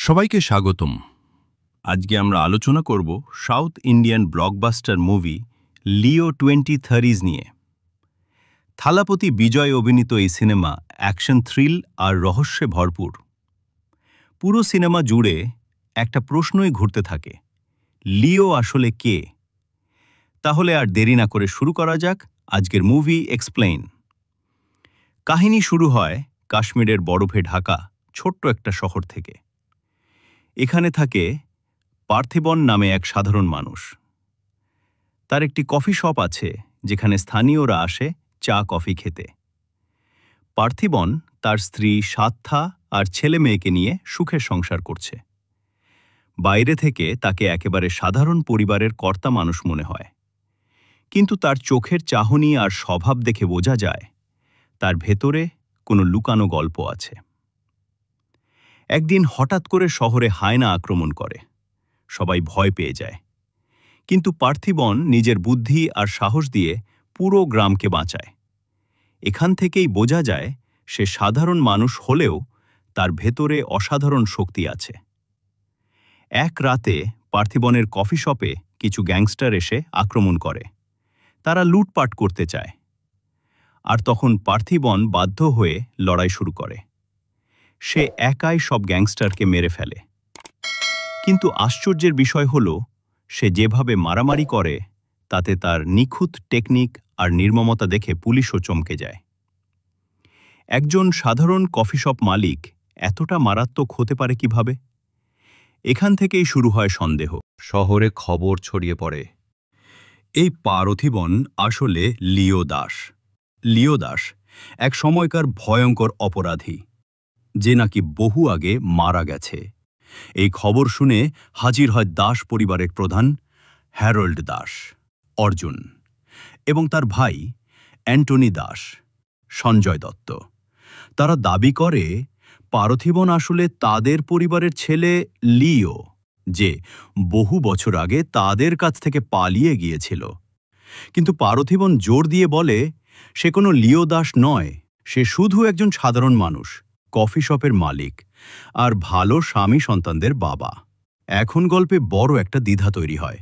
সবাইকে স্বাগতম। আজকে আমরা আলোচনা করব সাউথ ইন্ডিয়ান ব্লকবাস্টার মুভি লিও 2030 নিয়ে। থালাপতি বিজয় অভিনীত এই সিনেমা অ্যাকশন, থ্রিল আর রহস্যে ভরপুর। পুরো সিনেমা জুড়ে একটা প্রশ্নই ঘুরতে থাকে, লিও আসলে কে? তাহলে আর দেরি না করে শুরু করা যাক আজকের মুভি এক্সপ্লেইন। কাহিনী শুরু হয় কাশ্মীরের বরফে ঢাকা ছোট্ট একটা শহর থেকে। এখানে থাকে পার্থিবন নামে এক সাধারণ মানুষ। তার একটি কফি শপ আছে যেখানে স্থানীয়রা আসে চা কফি খেতে। পার্থিবন তার স্ত্রী সাত্থা আর ছেলে মেয়েকে নিয়ে সুখের সংসার করছে। বাইরে থেকে তাকে একেবারে সাধারণ পরিবারের কর্তা মানুষ মনে হয়, কিন্তু তার চোখের চাহনি আর স্বভাব দেখে বোঝা যায় তার ভেতরে কোনো লুকানো গল্প আছে। একদিন হঠাৎ করে শহরে হায়না আক্রমণ করে, সবাই ভয় পেয়ে যায়, কিন্তু পার্থিবন নিজের বুদ্ধি আর সাহস দিয়ে পুরো গ্রামকে বাঁচায়। এখান থেকেই বোঝা যায় সে সাধারণ মানুষ হলেও তার ভেতরে অসাধারণ শক্তি আছে। এক রাতে পার্থিবনের কফি শপে কিছু গ্যাংস্টার এসে আক্রমণ করে। তারা লুটপাট করতে চায়, আর তখন পার্থিবন বাধ্য হয়ে লড়াই শুরু করে। সে একাই সব গ্যাংস্টারকে মেরে ফেলে, কিন্তু আশ্চর্যের বিষয় হল সে যেভাবে মারামারি করে তাতে তার নিখুঁত টেকনিক আর নির্মমতা দেখে পুলিশও চমকে যায়। একজন সাধারণ কফি শপ মালিক এতটা মারাত্মক হতে পারে কিভাবে? এখান থেকেই শুরু হয় সন্দেহ। শহরে খবর ছড়িয়ে পড়ে, এই পার্থিবন আসলে লিও দাস। লিও দাস এক সময়কার ভয়ঙ্কর অপরাধী, যে নাকি বহু আগে মারা গেছে। এই খবর শুনে হাজির হয় দাস পরিবারের প্রধান হ্যারল্ড দাস, অর্জুন, এবং তার ভাই অ্যান্টনি দাস, সঞ্জয় দত্ত। তারা দাবি করে পার্থিবন আসলে তাদের পরিবারের ছেলে লিও, যে বহু বছর আগে তাদের কাছ থেকে পালিয়ে গিয়েছিল। কিন্তু পার্থিবন জোর দিয়ে বলে সে কোনো লিও দাস নয়, সে শুধু একজন সাধারণ মানুষ, কফি শপের মালিক আর ভালো স্বামী সন্তানদের বাবা। এখন গল্পে বড় একটা দ্বিধা তৈরি হয়।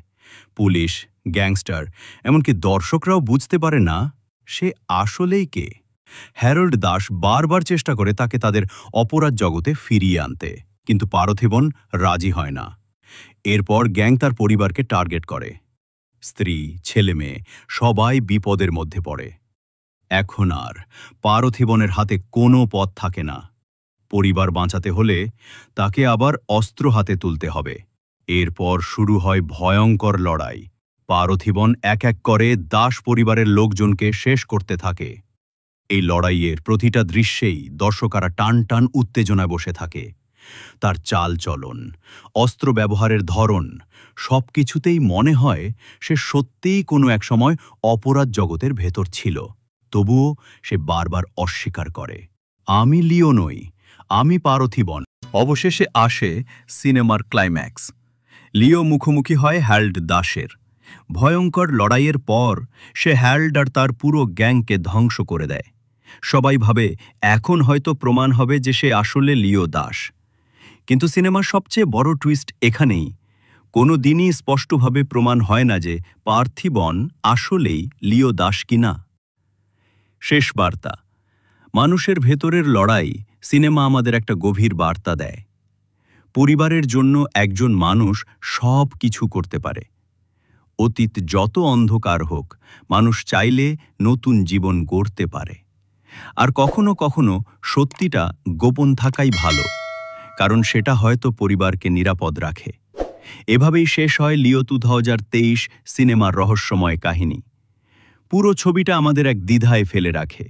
পুলিশ, গ্যাংস্টার, এমনকি দর্শকরাও বুঝতে পারে না সে আসলেই কে। হ্যারল্ড দাস বারবার চেষ্টা করে তাকে তাদের অপরাধ জগতে ফিরিয়ে আনতে, কিন্তু পার্থিবন রাজি হয় না। এরপর গ্যাং তার পরিবারকে টার্গেট করে। স্ত্রী, ছেলে মেয়ে সবাই বিপদের মধ্যে পড়ে। এখন আর পার্থিবনের হাতে কোনো পথ থাকে না। পরিবার বাঁচাতে হলে তাকে আবার অস্ত্র হাতে তুলতে হবে। এরপর শুরু হয় ভয়ঙ্কর লড়াই। পার্থিবন এক এক করে দাস পরিবারের লোকজনকে শেষ করতে থাকে। এই লড়াইয়ের প্রতিটা দৃশ্যেই দর্শকেরা টান টান উত্তেজনায় বসে থাকে। তার চাল চলন, অস্ত্র ব্যবহারের ধরন, সবকিছুতেই মনে হয় সে সত্যিই কোনো এক সময় অপরাধ জগতের ভেতর ছিল। তবুও সে বারবার অস্বীকার করে, আমি লিও নই, আমি পার্থিবন। অবশেষে আসে সিনেমার ক্লাইম্যাক্স। লিও মুখোমুখি হয় হ্যারল্ড দাসের। ভয়ঙ্কর লড়াইয়ের পর সে হ্যারল্ড আর তার পুরো গ্যাংকে ধ্বংস করে দেয়। সবাই ভাবে এখন হয়তো প্রমাণ হবে যে সে আসলে লিও দাস। কিন্তু সিনেমার সবচেয়ে বড় টুইস্ট এখানেই, কোনো দিনই স্পষ্টভাবে প্রমাণ হয় না যে পার্থিবন আসলেই লিও দাস কিনা। শেষ বার্তা, মানুষের ভেতরের লড়াই সিনেমা আমাদের একটা গভীর বার্তা দেয়। পরিবারের জন্য একজন মানুষ সব কিছু করতে পারে। অতীত যত অন্ধকার হোক, মানুষ চাইলে নতুন জীবন গড়তে পারে। আর কখনো কখনো সত্যিটা গোপন থাকাই ভালো, কারণ সেটা হয়তো পরিবারকে নিরাপদ রাখে। এভাবেই শেষ হয় লিও 2023 সিনেমার রহস্যময় কাহিনী। পুরো ছবিটা আমাদের এক দ্বিধায় ফেলে রাখে।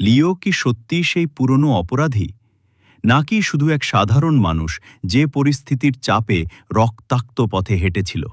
লিও কি সত্যি সেই পুরনো অপরাধী, নাকি শুধু এক সাধারণ মানুষ যে পরিস্থিতির চাপে রক্তাক্ত পথে হেঁটেছিল?